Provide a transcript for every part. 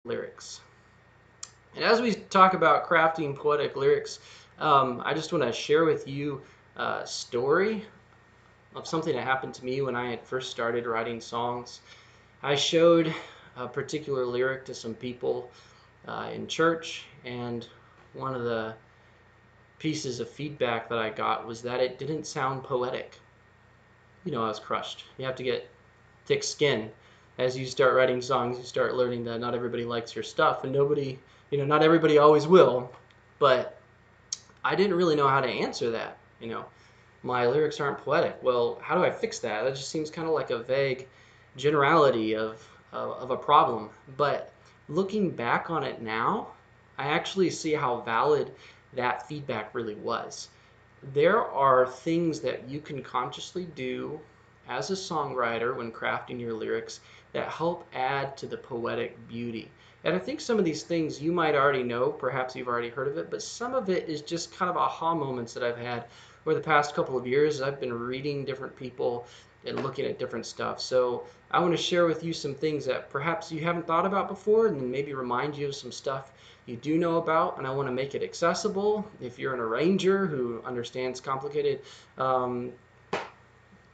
lyrics. And as we talk about crafting poetic lyrics, I just want to share with you a story of something that happened to me when I had first started writing songs. I showed a particular lyric to some people in church, and one of the pieces of feedback that I got was that it didn't sound poetic. I was crushed. You have to get thick skin. As you start writing songs, you start learning that not everybody likes your stuff, and not everybody always will. But I didn't really know how to answer that. My lyrics aren't poetic. Well, how do I fix that? That just seems kind of like a vague generality of a problem. But looking back on it now, I actually see how valid that feedback really was. There are things that you can consciously do as a songwriter when crafting your lyrics that help add to the poetic beauty. And I think some of these things you might already know, perhaps you've already heard of it, but some of it is just kind of aha moments that I've had over the past couple of years. I've been reading different people and looking at different stuff. So I want to share with you some things that perhaps you haven't thought about before, and then maybe remind you of some stuff you do know about. And I want to make it accessible. If you're an arranger who understands complicated um,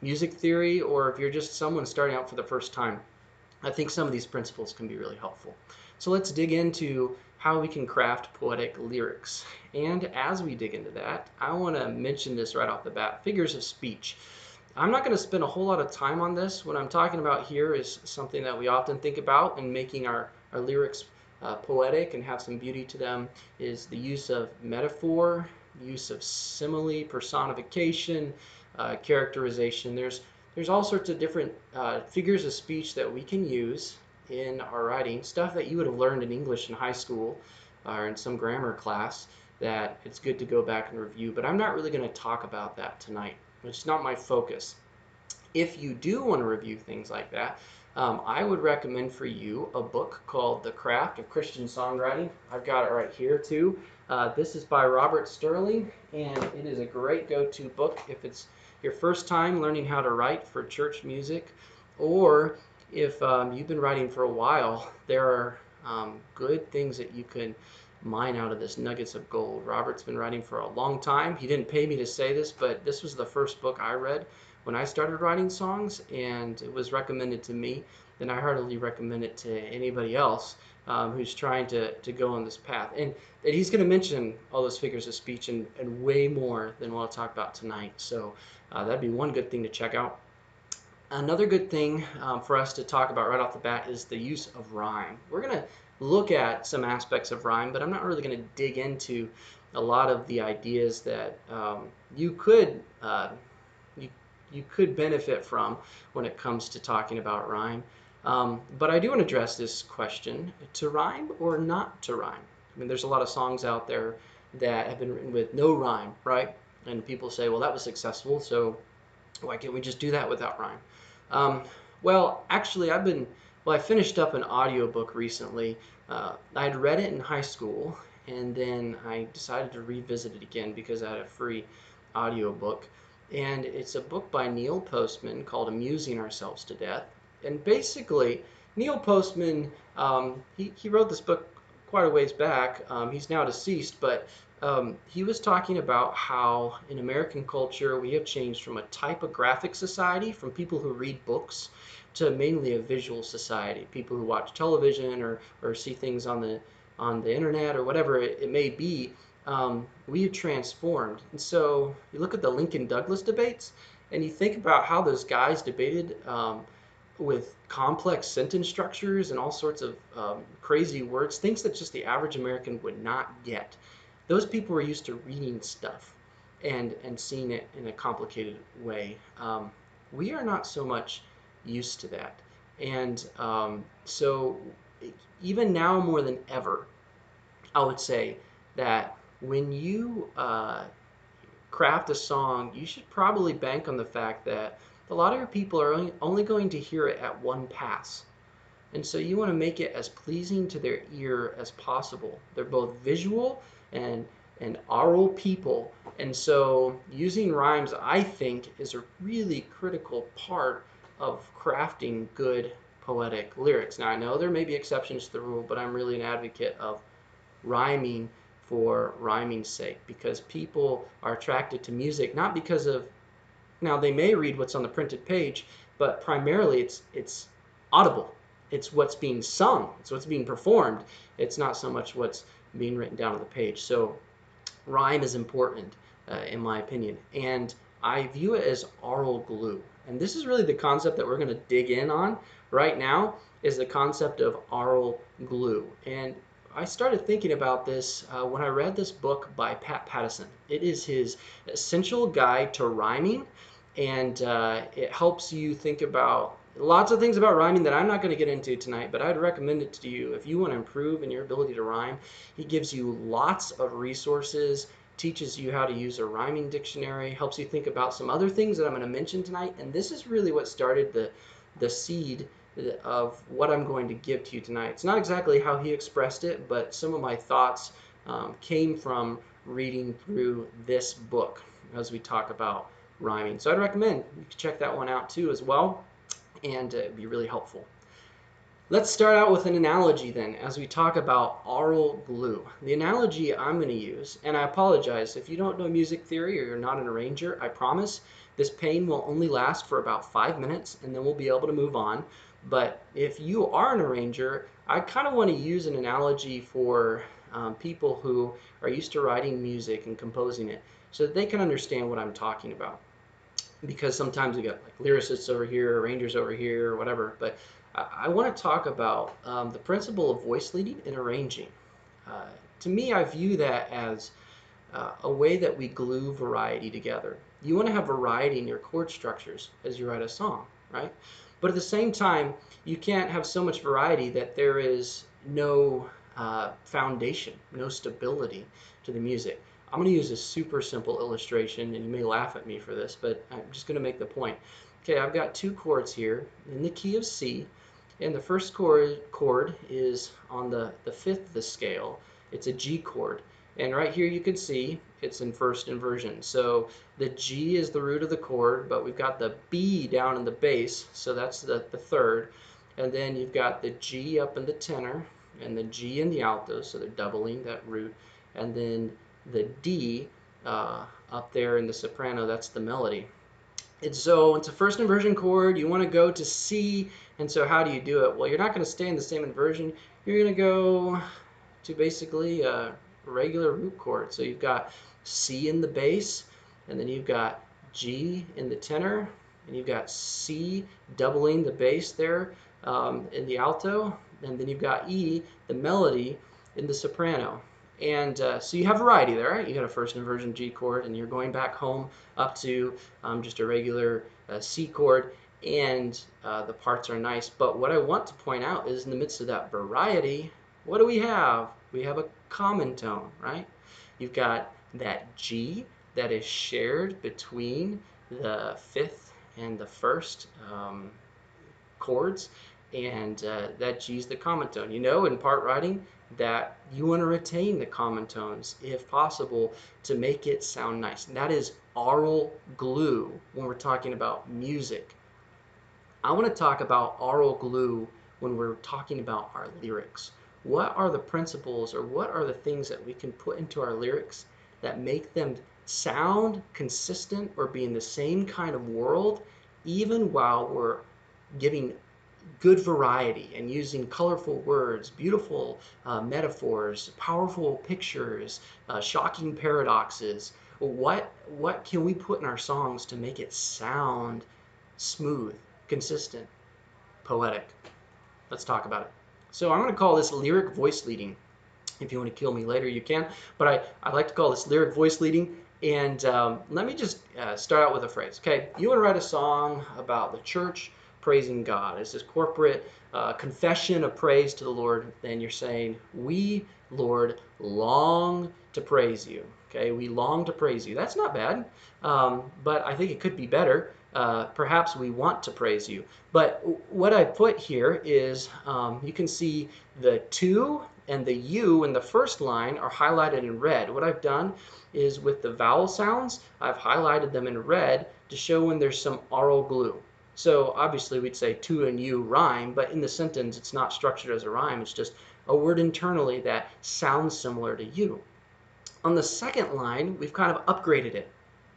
music theory, or if you're just someone starting out for the first time, I think some of these principles can be really helpful. So let's dig into how we can craft poetic lyrics. And as we dig into that, I want to mention this right off the bat, figures of speech. I'm not going to spend a whole lot of time on this. What I'm talking about here is something that we often think about in making our lyrics poetic and have some beauty to them, is the use of metaphor, use of simile, personification, characterization. There's all sorts of different figures of speech that we can use in our writing, stuff that you would have learned in English in high school or in some grammar class that it's good to go back and review. But I'm not really going to talk about that tonight. It's not my focus. If you do want to review things like that, I would recommend for you a book called The Craft of Christian Songwriting. I've got it right here too. This is by Robert Sterling, and it is a great go-to book if it's your first time learning how to write for church music, or if you've been writing for a while. There are good things that you can mine out of this, nuggets of gold. Robert's been writing for a long time. He didn't pay me to say this, but this was the first book I read when I started writing songs, and it was recommended to me. Then I heartily recommend it to anybody else who's trying to go on this path. And he's going to mention all those figures of speech and way more than what I'll talk about tonight. So that'd be one good thing to check out. Another good thing for us to talk about right off the bat is the use of rhyme. We're going to look at some aspects of rhyme, but I'm not really going to dig into a lot of the ideas that you could you, you could benefit from when it comes to talking about rhyme. But I do want to address this question: to rhyme or not to rhyme? I mean, there's a lot of songs out there that have been written with no rhyme, right? And people say, well, that was successful, so why can't we just do that without rhyme? Um, well, actually, I finished up an audiobook recently. I had read it in high school, and then I decided to revisit it again because I had a free audiobook. And it's a book by Neil Postman called Amusing Ourselves to Death. And basically, Neil Postman, he wrote this book quite a ways back. He's now deceased, but he was talking about how in American culture we have changed from a typographic society, from people who read books, to mainly a visual society, people who watch television or see things on the internet or whatever it may be. We have transformed. And so you look at the Lincoln Douglas debates and you think about how those guys debated with complex sentence structures and all sorts of crazy words, things that just the average American would not get. Those people were used to reading stuff and seeing it in a complicated way. We are not so much used to that. And so even now more than ever, I would say that when you craft a song, you should probably bank on the fact that a lot of your people are only going to hear it at one pass. And so you want to make it as pleasing to their ear as possible. They're both visual and oral people. And so using rhymes, I think, is a really critical part of crafting good poetic lyrics. Now, I know there may be exceptions to the rule, but I'm really an advocate of rhyming for rhyming's sake, because people are attracted to music not because of, now they may read what's on the printed page, but primarily it's audible. It's what's being sung. It's what's being performed. It's not so much what's being written down on the page. So rhyme is important, in my opinion, and I view it as oral glue. And this is really the concept that we're going to dig in on right now, is the concept of oral glue. And I started thinking about this when I read this book by Pat Pattison. It is his essential guide to rhyming, and it helps you think about lots of things about rhyming that I'm not going to get into tonight, but I'd recommend it to you if you want to improve in your ability to rhyme. He gives you lots of resources, teaches you how to use a rhyming dictionary, helps you think about some other things that I'm going to mention tonight, and this is really what started the seed of what I'm going to give to you tonight. It's not exactly how he expressed it, but some of my thoughts came from reading through this book as we talk about rhyming. So I'd recommend you can check that one out too as well, and it'd be really helpful. Let's start out with an analogy then as we talk about oral glue. The analogy I'm going to use, and I apologize if you don't know music theory or you're not an arranger, I promise this pain will only last for about 5 minutes and then we'll be able to move on. But if you are an arranger, I kind of want to use an analogy for people who are used to writing music and composing it so that they can understand what I'm talking about. Because sometimes we got like lyricists over here, arrangers over here, or whatever. But I want to talk about the principle of voice leading and arranging. Uh, to me, I view that as a way that we glue variety together. You want to have variety in your chord structures as you write a song, right? But at the same time, you can't have so much variety that there is no foundation, no stability to the music. I'm going to use a super simple illustration, and you may laugh at me for this, but I'm just going to make the point. Okay, I've got two chords here in the key of C, and the first chord is on the fifth of the scale. It's a G chord. And right here you can see it's in first inversion. So the G is the root of the chord, but we've got the B down in the bass, so that's the third. And then you've got the G up in the tenor and the G in the alto, so they're doubling that root. And then the D up there in the soprano, that's the melody. So it's a first inversion chord. You want to go to C, and so how do you do it? Well, you're not going to stay in the same inversion. You're going to go to basically a regular root chord. So you've got C in the bass, and then you've got G in the tenor, and you've got C doubling the bass there in the alto, and then you've got E, the melody, in the soprano. And so you have variety there, right? You got a first inversion G chord, and you're going back home up to just a regular C chord, and the parts are nice. But what I want to point out is in the midst of that variety, what do we have? We have a common tone, right? You've got that G that is shared between the fifth and the first chords, and that G is the common tone. You know, in part writing, that you want to retain the common tones if possible to make it sound nice. And that is oral glue when we're talking about music. I want to talk about oral glue when we're talking about our lyrics. What are the principles, or what are the things that we can put into our lyrics that make them sound consistent or be in the same kind of world even while we're giving good variety and using colorful words, beautiful metaphors, powerful pictures, shocking paradoxes? What can we put in our songs to make it sound smooth, consistent, poetic? Let's talk about it. So I'm going to call this lyric voice leading. If you want to kill me later, you can. But I like to call this lyric voice leading. And let me just start out with a phrase. Okay, you want to write a song about the church praising God. It's this corporate confession of praise to the Lord. Then you're saying, we, Lord, long to praise you. Okay, we long to praise you. That's not bad, but I think it could be better. Perhaps we want to praise you. But what I put here is you can see the to and the you in the first line are highlighted in red. What I've done is with the vowel sounds, I've highlighted them in red to show when there's some oral glue. So obviously we'd say to and you rhyme, but in the sentence it's not structured as a rhyme. It's just a word internally that sounds similar to you. On the second line, we've kind of upgraded it.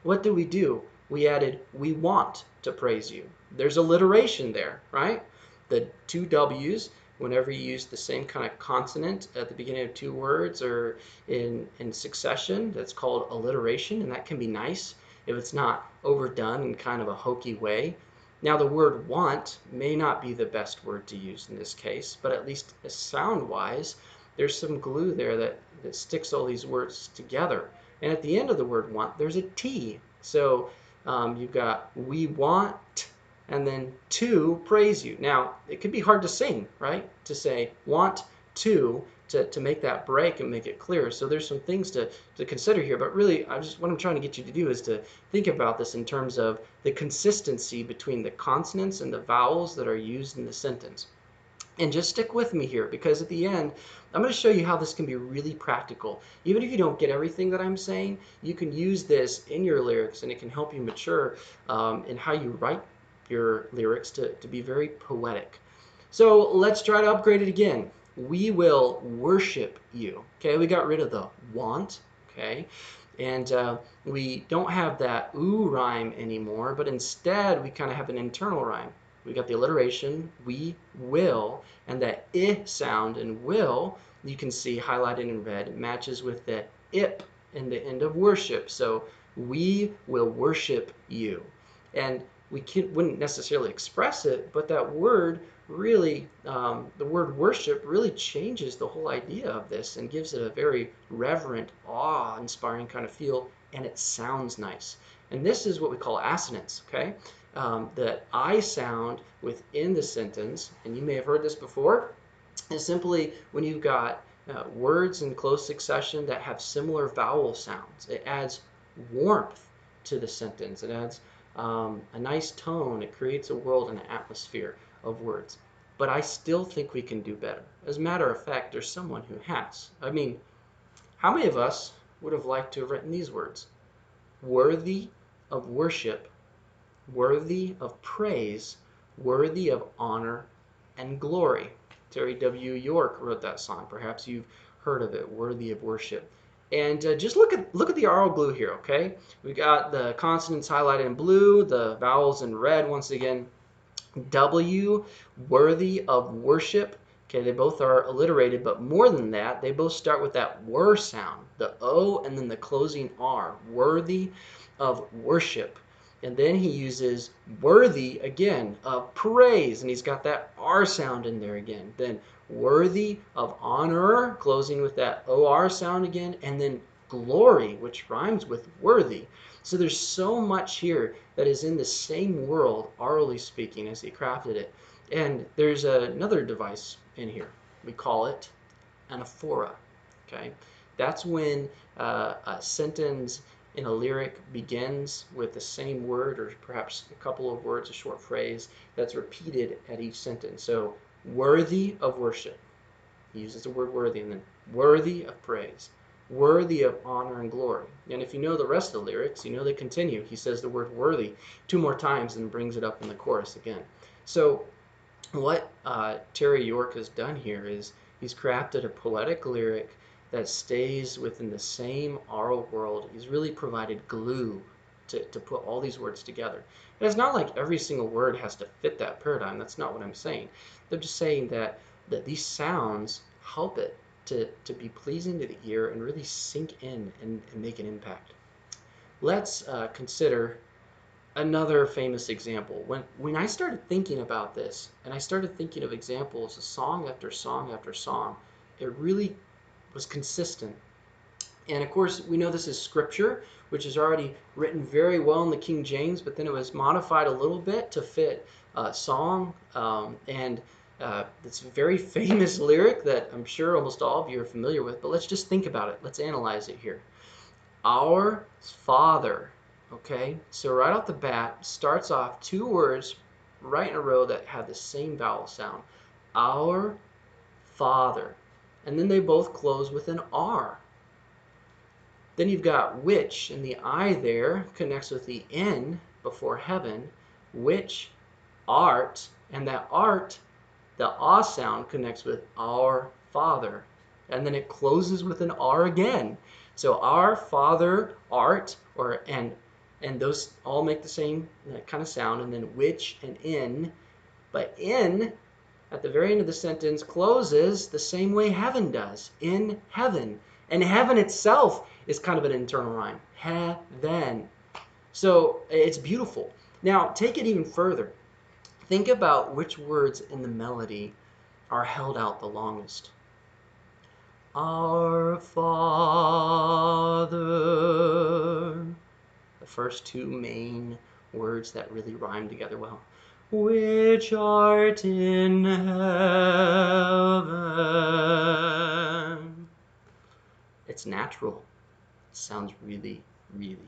What do? We added we want to praise you. There's alliteration there, right? The two W's, whenever you use the same kind of consonant at the beginning of two words or in succession, that's called alliteration, and that can be nice if it's not overdone in kind of a hokey way. Now, the word want may not be the best word to use in this case, but at least sound-wise, there's some glue there that sticks all these words together. And at the end of the word want, there's a T. So you've got we want and then to praise you. Now, it could be hard to sing, right? To say want to make that break and make it clear. So there's some things to consider here. But really, what I'm trying to get you to do is to think about this in terms of the consistency between the consonants and the vowels that are used in the sentence. And just stick with me here, because at the end, I'm going to show you how this can be really practical. Even if you don't get everything that I'm saying, you can use this in your lyrics, and it can help you mature in how you write your lyrics to be very poetic. So let's try to upgrade it again. We will worship you. Okay, we got rid of the want. Okay, and we don't have that ooh rhyme anymore, but instead we kind of have an internal rhyme. We got the alliteration, we will, and that I sound in will, you can see highlighted in red, matches with the ip in the end of worship. So we will worship you. And wouldn't necessarily express it, but that word really, the word worship really changes the whole idea of this and gives it a very reverent, awe-inspiring kind of feel, and it sounds nice. And this is what we call assonance, okay? The I sound within the sentence, and you may have heard this before, is simply when you've got words in close succession that have similar vowel sounds. It adds warmth to the sentence. It adds a nice tone. It creates a world and an atmosphere of words. But I still think we can do better. As a matter of fact, there's someone who has. I mean, how many of us would have liked to have written these words? Worthy of worship, worthy of praise, worthy of honor and glory. Terry W. York wrote that song. Perhaps you've heard of it, Worthy of Worship. And just look at the arrow glue here, okay? We got the consonants highlighted in blue, the vowels in red once again. W, worthy of worship. Okay, they both are alliterated, but more than that, they both start with that wor sound, the O and then the closing R, worthy of worship. And then he uses worthy again of praise, and he's got that R sound in there again. Then worthy of honor, closing with that OR sound again, and then glory, which rhymes with worthy. So there's so much here that is in the same world, orally speaking, as he crafted it. And there's another device in here. We call it anaphora. Okay, that's when a sentence in a lyric begins with the same word, or perhaps a couple of words, a short phrase that's repeated at each sentence. So, worthy of worship. He uses the word worthy, and then worthy of praise, worthy of honor and glory. And if you know the rest of the lyrics, you know they continue. He says the word worthy two more times and brings it up in the chorus again. So what Terry York has done here is he's crafted a poetic lyric that stays within the same oral world. He's really provided glue to put all these words together. And it's not like every single word has to fit that paradigm. That's not what I'm saying. They're just saying that these sounds help it to be pleasing to the ear and really sink in and make an impact. Let's consider another famous example. When I started thinking about this, and I started thinking of examples, song after song after song, it really was consistent. And of course, we know this is scripture, which is already written very well in the King James, but then it was modified a little bit to fit song. And it's a very famous lyric that I'm sure almost all of you are familiar with, but let's just think about it. Let's analyze it here. Our Father. Okay, so right off the bat, starts off two words right in a row that have the same vowel sound. Our Father. And then they both close with an R. Then you've got which, and the I there connects with the N before heaven, which art, and that art, the ah sound connects with our Father, and then it closes with an R again. So our Father, art, and those all make the same kind of sound, and then which and in, but in at the very end of the sentence closes the same way heaven does, in heaven. And heaven itself is kind of an internal rhyme, heaven. So it's beautiful. Now take it even further. Think about which words in the melody are held out the longest. Our Father. The first two main words that really rhyme together well. Which art in heaven. It's natural. It sounds really, really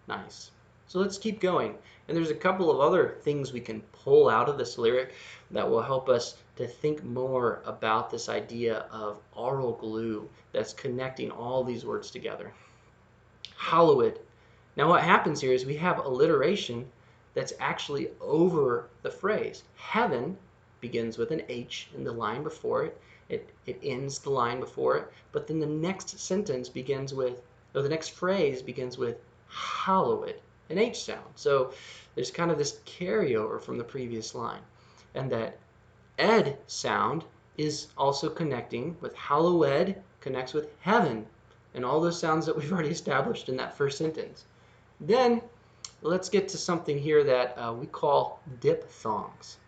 nice. So let's keep going. And there's a couple of other things we can pull out of this lyric that will help us to think more about this idea of aural glue that's connecting all these words together. Hallowed. Now what happens here is we have alliteration that's actually over the phrase. Heaven begins with an H in the line before it. It ends the line before it. But then the next sentence begins with, or the next phrase begins with hallowed, an H sound. So there's kind of this carryover from the previous line. And that ed sound is also connecting with hallowed, connects with heaven, and all those sounds that we've already established in that first sentence. Then let's get to something here that we call diphthongs.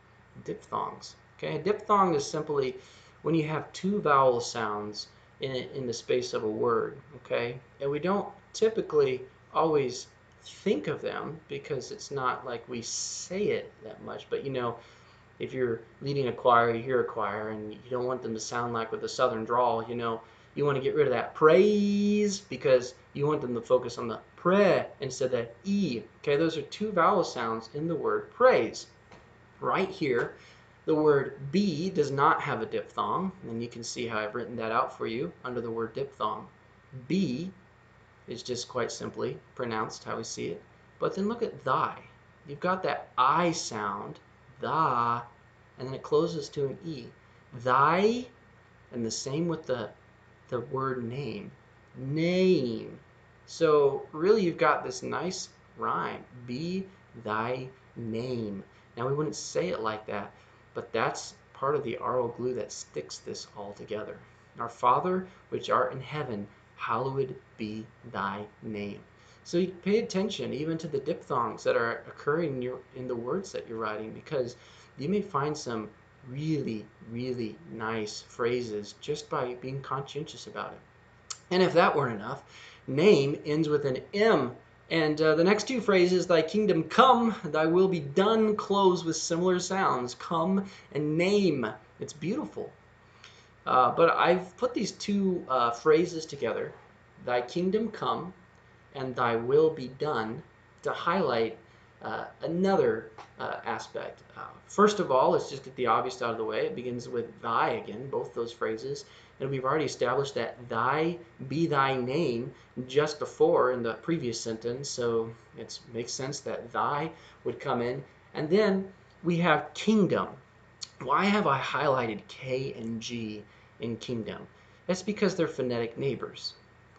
Diphthongs. Okay, a diphthong is simply when you have two vowel sounds in the space of a word. Okay, and we don't typically always think of them because it's not like we say it that much. But you know, if you're leading a choir, you hear a choir, and you don't want them to sound like with a southern drawl, you know, you want to get rid of that praise because you want them to focus on the pre instead of e. Okay, those are two vowel sounds in the word praise. Right here, the word be does not have a diphthong, and you can see how I've written that out for you under the word diphthong. Be is just quite simply pronounced how we see it. But then look at thy. You've got that I sound, thy, and then it closes to an e. Thy, and the same with the word name. Name. So really you've got this nice rhyme. Be thy name. Now we wouldn't say it like that, but that's part of the aural glue that sticks this all together. Our Father, which art in heaven, hallowed be thy name. So you pay attention even to the diphthongs that are occurring in the words that you're writing, because you may find some really, really nice phrases just by being conscientious about it. And if that weren't enough, name ends with an M. And the next two phrases, thy kingdom come, thy will be done, close with similar sounds. Come and name. It's beautiful. But I've put these two phrases together, thy kingdom come and thy will be done, to highlight another aspect. First of all, let's just get the obvious out of the way. It begins with thy again, both those phrases. And we've already established that thy be thy name just before in the previous sentence. So it makes sense that thy would come in. And then we have kingdom. Why have I highlighted K and G in kingdom? That's because they're phonetic neighbors.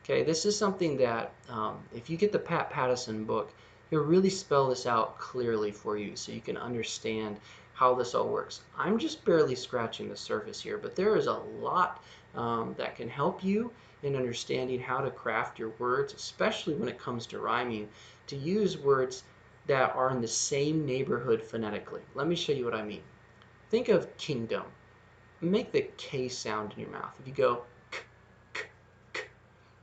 Okay, this is something that if you get the Pat Pattison book, he'll really spell this out clearly for you so you can understand how this all works. I'm just barely scratching the surface here, but there is a lot that can help you in understanding how to craft your words, especially when it comes to rhyming, to use words that are in the same neighborhood phonetically. Let me show you what I mean. Think of kingdom. Make the K sound in your mouth. If you go k, k, k,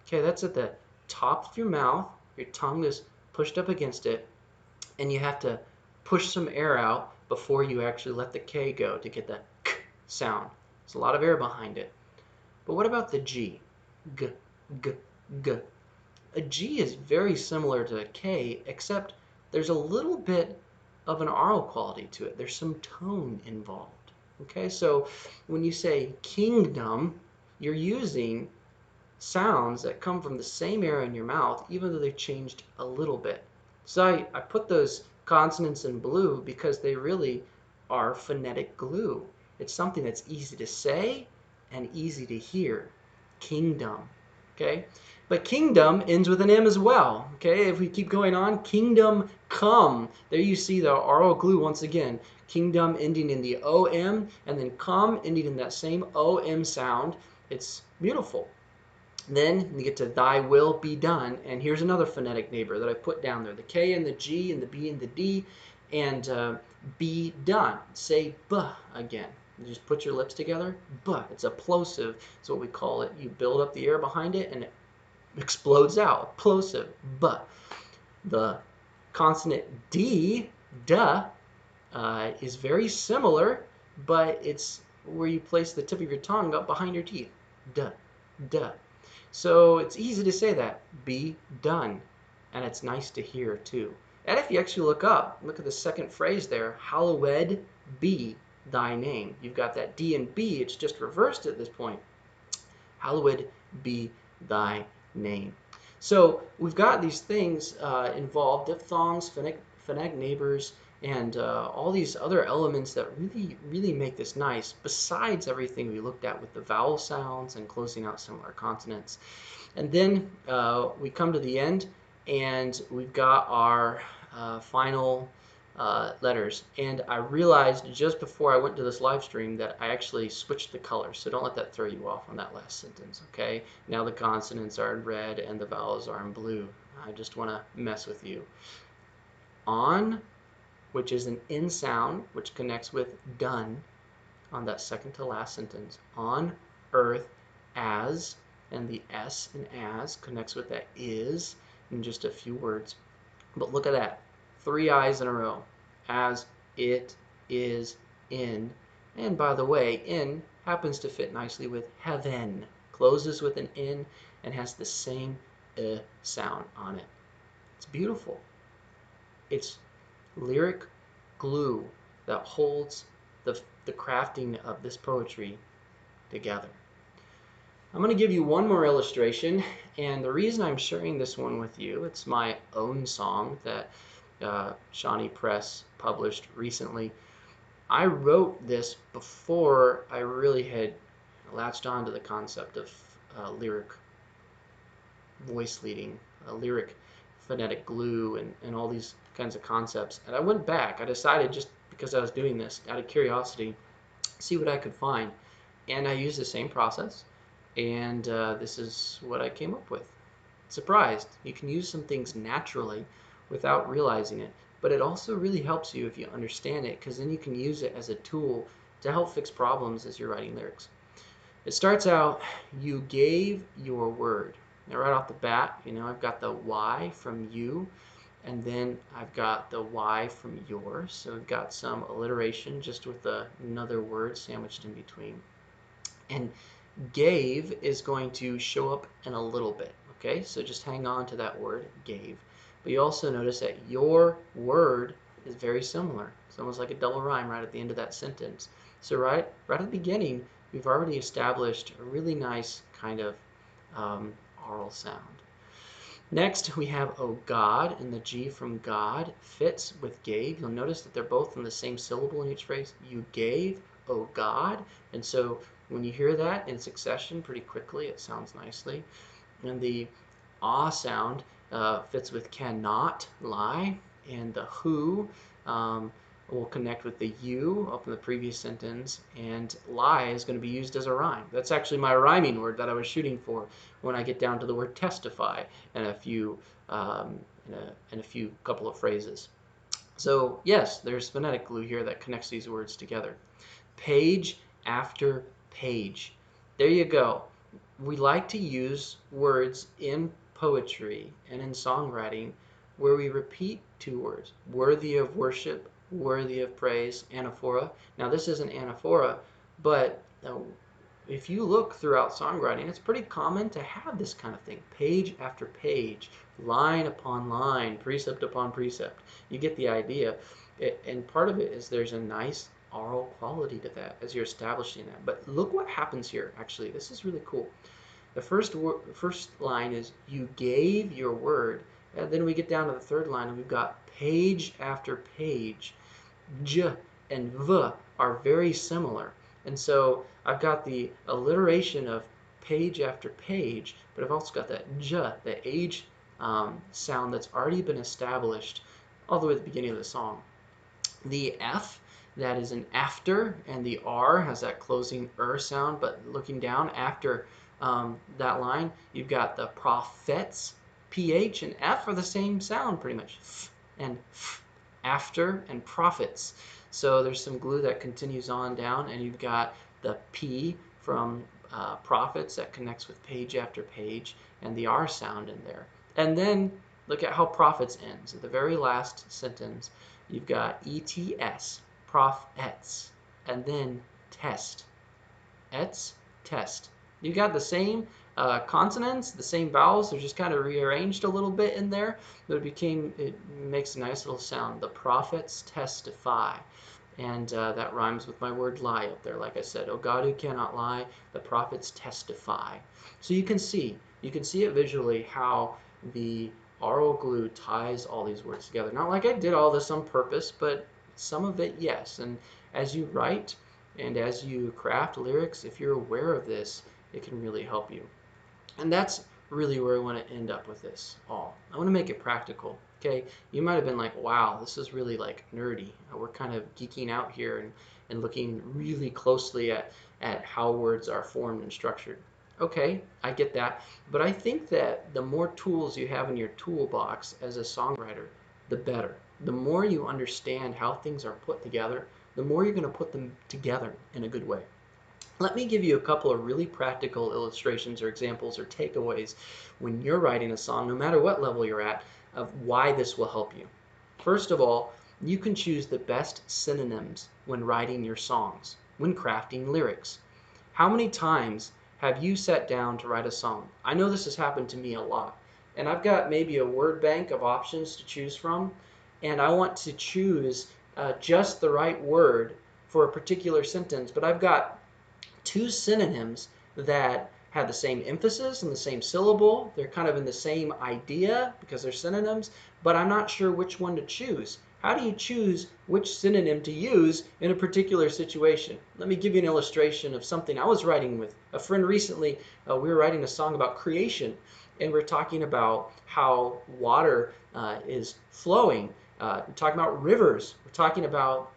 okay, that's at the top of your mouth. Your tongue is pushed up against it, and you have to push some air out before you actually let the K go to get the k sound. There's a lot of air behind it. But what about the G? G, g, g. A G is very similar to a K, except there's a little bit of an aural quality to it. There's some tone involved. Okay, so when you say kingdom, you're using sounds that come from the same area in your mouth, even though they've changed a little bit. So I put those consonants in blue because they really our phonetic glue. It's something that's easy to say and easy to hear. Kingdom. Okay? But kingdom ends with an M as well. Okay? If we keep going on, kingdom come. There you see the oral glue once again. Kingdom ending in the OM, and then come ending in that same OM sound. It's beautiful. Then you get to thy will be done. And here's another phonetic neighbor that I put down there. The K and the G and the B and the D, and be done. Say B again. You just put your lips together. B. It's a plosive. It's what we call it. You build up the air behind it and it explodes out. Plosive. B. The consonant D, duh, is very similar, but it's where you place the tip of your tongue up behind your teeth. Duh, duh. So it's easy to say that. Be done. And it's nice to hear too. And if you actually look at the second phrase there, hallowed be thy name. You've got that D and B, it's just reversed at this point. Hallowed be thy name. So we've got these things involved, diphthongs, phonetic neighbors, and all these other elements that really make this nice, besides everything we looked at with the vowel sounds and closing out similar consonants. And then we come to the end, and we've got our final letters. And I realized just before I went to this live stream that I actually switched the colors, so don't let that throw you off on that last sentence, okay? Now the consonants are in red and the vowels are in blue. I just want to mess with you. On, which is an N sound, which connects with done on that second to last sentence. On earth as, and the S in as connects with that is in just a few words. But look at that. 3 I's in a row. As, it, is, in. And by the way, in happens to fit nicely with heaven. Closes with an N and has the same sound on it. It's beautiful. It's lyric glue that holds the crafting of this poetry together. I'm going to give you one more illustration, and the reason I'm sharing this one with you, it's my own song that Shawnee Press published recently. I wrote this before I really had latched on to the concept of lyric voice leading, lyric phonetic glue, and all these kinds of concepts. And I went back. I decided, just because I was doing this out of curiosity, see what I could find. And I used the same process, and this is what I came up with. Surprised. You can use some things naturally without realizing it, but it also really helps you if you understand it, because then you can use it as a tool to help fix problems as you're writing lyrics. It starts out, you gave your word. Now right off the bat, I've got the Y from you, and then I've got the Y from yours. So we've got some alliteration just with another word sandwiched in between. And gave is going to show up in a little bit, okay? So just hang on to that word, gave. But you also notice that your word is very similar. It's almost like a double rhyme right at the end of that sentence. So right at the beginning, we've already established a really nice kind of oral sound. Next, we have oh God, and the G from God fits with gave. You'll notice that they're both in the same syllable in each phrase. You gave, oh God. And so when you hear that in succession pretty quickly, it sounds nicely. And the ah sound fits with cannot lie, and the who will connect with the you up in the previous sentence, and lie is going to be used as a rhyme. That's actually my rhyming word that I was shooting for when I get down to the word testify and a few couple of phrases. So yes, there's phonetic glue here that connects these words together. Page after page. There you go. We like to use words in poetry and in songwriting where we repeat 2 words. Worthy of worship, worthy of praise, anaphora. Now this isn't anaphora, but if you look throughout songwriting, it's pretty common to have this kind of thing. Page after page, line upon line, precept upon precept. You get the idea. And part of it is there's a nice oral quality to that as you're establishing that. But look what happens here, actually. This is really cool. The first line is you gave your word, and then we get down to the third line and we've got page after page. and v are very similar. And so I've got the alliteration of page after page, but I've also got that j, the age sound that's already been established all the way at the beginning of the song. The F, that is an after, and the R has that closing sound, but looking down after that line, you've got the prophets. PH and F are the same sound pretty much. F and f, after and prophets. So there's some glue that continues on down, and you've got the P from prophets that connects with page after page, and the R sound in there. And then look at how prophets ends. At the very last sentence, you've got ETS, prophets, and then test. Ets, test. You got the same consonants, the same vowels. They're just kind of rearranged a little bit in there, but it makes a nice little sound. The prophets testify. And that rhymes with my word lie up there. Like I said, O God who cannot lie, the prophets testify. So you can see it visually how the oral glue ties all these words together. Not like I did all this on purpose, but some of it, yes. And as you write and as you craft lyrics, if you're aware of this, it can really help you. And that's really where I want to end up with this all. I want to make it practical. Okay, you might have been like, wow, this is really like nerdy. We're kind of geeking out here and looking really closely at how words are formed and structured. Okay, I get that. But I think that the more tools you have in your toolbox as a songwriter, the better. The more you understand how things are put together, the more you're going to put them together in a good way. Let me give you a couple of really practical illustrations or examples or takeaways when you're writing a song, no matter what level you're at, of why this will help you. First of all, you can choose the best synonyms when writing your songs, when crafting lyrics. How many times have you sat down to write a song? I know this has happened to me a lot. And I've got maybe a word bank of options to choose from, and I want to choose just the right word for a particular sentence, but I've got two synonyms that have the same emphasis and the same syllable. They're kind of in the same idea because they're synonyms, but I'm not sure which one to choose. How do you choose which synonym to use in a particular situation? Let me give you an illustration of something I was writing with a friend recently. We were writing a song about creation, and we're talking about how water is flowing. We're talking about rivers. We're talking about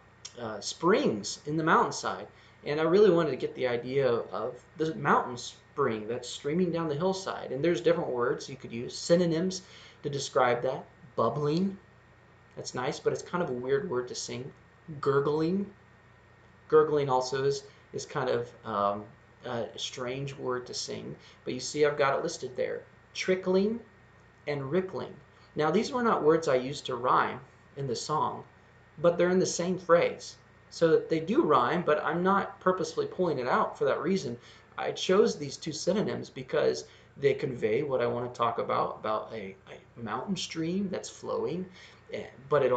springs in the mountainside. And I really wanted to get the idea of the mountain spring that's streaming down the hillside. And there's different words you could use, synonyms to describe that. Bubbling, that's nice, but it's kind of a weird word to sing. Gurgling, gurgling also is kind of a strange word to sing. But you see I've got it listed there. Trickling and rippling. Now these were not words I used to rhyme in the song, but they're in the same phrase. So they do rhyme, but I'm not purposefully pulling it out for that reason. I chose these two synonyms because they convey what I want to talk about a mountain stream that's flowing, but it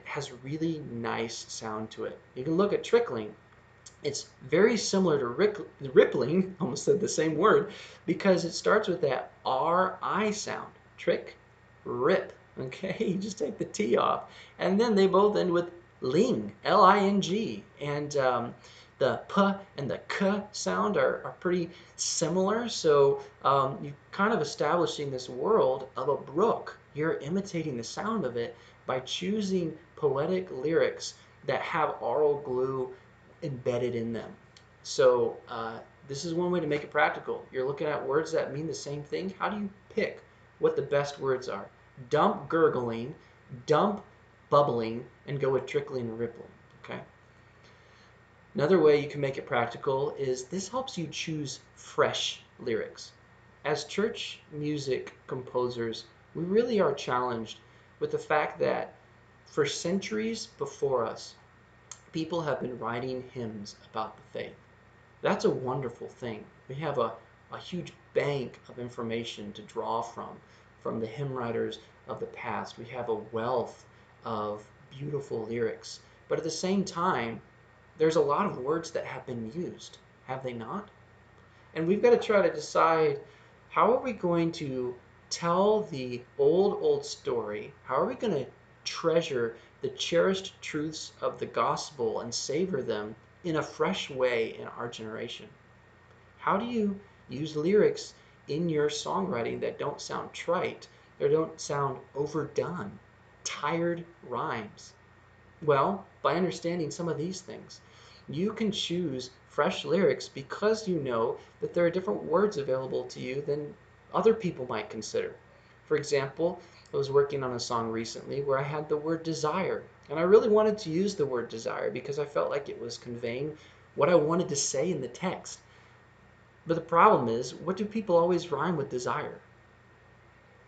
has really nice sound to it. You can look at trickling. It's very similar to rippling, almost said the same word, because it starts with that R-I sound. Trick, rip. Okay, you just take the T off. And then they both end with ling, L-I-N-G. And the P and the K sound are pretty similar. So you're kind of establishing this world of a brook. You're imitating the sound of it by choosing poetic lyrics that have oral glue embedded in them. So this is one way to make it practical. You're looking at words that mean the same thing. How do you pick what the best words are? Dump gurgling, dump bubbling, and go with trickling and rippling. Okay. Another way you can make it practical is this helps you choose fresh lyrics. As church music composers, we really are challenged with the fact that for centuries before us, people have been writing hymns about the faith. That's a wonderful thing. We have a huge bank of information to draw from the hymn writers of the past. We have a wealth of beautiful lyrics. But at the same time, there's a lot of words that have been used, have they not? And we've got to try to decide, how are we going to tell the old story? How are we going to treasure the cherished truths of the gospel and savor them in a fresh way in our generation? How do you use lyrics in your songwriting that don't sound trite or don't sound overdone, tired rhymes? Well, by understanding some of these things, you can choose fresh lyrics because you know that there are different words available to you than other people might consider. For example, I was working on a song recently where I had the word desire, and I really wanted to use the word desire because I felt like it was conveying what I wanted to say in the text. But the problem is, what do people always rhyme with desire?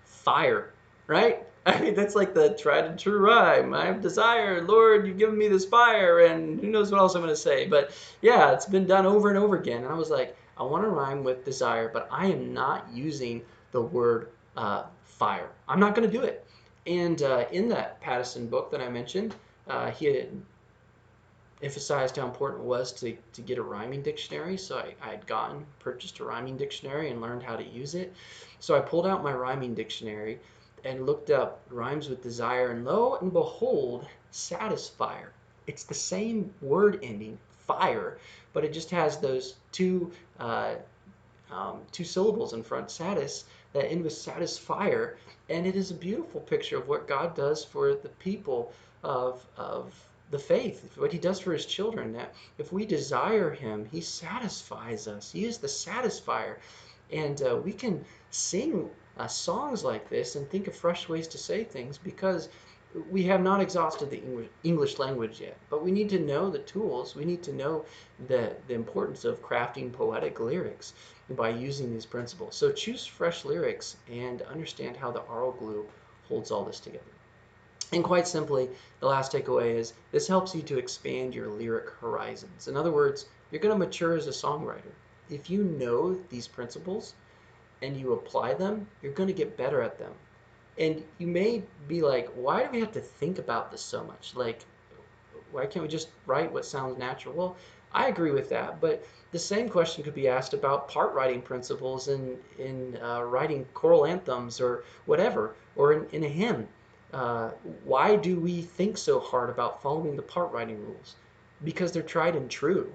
Fire, right? I mean, that's like the tried and true rhyme. I have desire, Lord, you've given me this fire, and who knows what else I'm going to say. But yeah, it's been done over and over again. And I was like, I want to rhyme with desire, but I am not using the word fire. I'm not going to do it. And in that Pattison book that I mentioned, he had emphasized how important it was to get a rhyming dictionary. So I had purchased a rhyming dictionary and learned how to use it. So I pulled out my rhyming dictionary and looked up rhymes with desire, and lo and behold, satisfier. It's the same word ending, fire, but it just has those two syllables in front, satis, that end with satisfier, and it is a beautiful picture of what God does for the people of the faith, what He does for His children. That if we desire Him, He satisfies us. He is the satisfier, and we can sing songs like this and think of fresh ways to say things because we have not exhausted the English language yet, but we need to know the tools. We need to know the importance of crafting poetic lyrics by using these principles. So choose fresh lyrics and understand how the aural glue holds all this together. And quite simply, the last takeaway is this helps you to expand your lyric horizons. In other words, you're going to mature as a songwriter. If you know these principles and you apply them, you're going to get better at them. And you may be like, why do we have to think about this so much? Like, why can't we just write what sounds natural? Well, I agree with that, but the same question could be asked about part writing principles in writing choral anthems or whatever, or in a hymn. Uh, why do we think so hard about following the part writing rules? Because they're tried and true.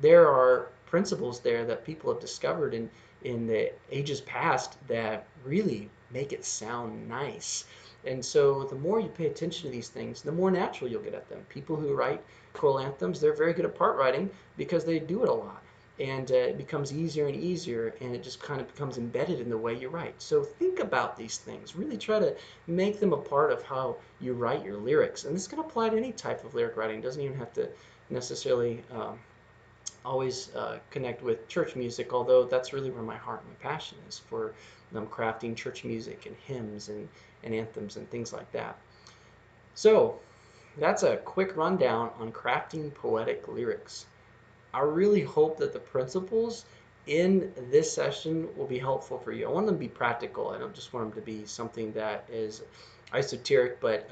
There are principles there that people have discovered in the ages past that really make it sound nice. And so the more you pay attention to these things, the more natural you'll get at them. People who write choral anthems, they're very good at part writing because they do it a lot. And it becomes easier and easier, and it just kind of becomes embedded in the way you write. So think about these things. Really try to make them a part of how you write your lyrics. And this can apply to any type of lyric writing. It doesn't even have to necessarily always connect with church music, although that's really where my heart and my passion is for crafting church music and hymns and anthems and things like that. So that's a quick rundown on crafting poetic lyrics. I really hope that the principles in this session will be helpful for you. I want them to be practical. I don't just want them to be something that is esoteric, but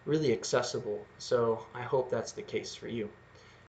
really accessible. So I hope that's the case for you.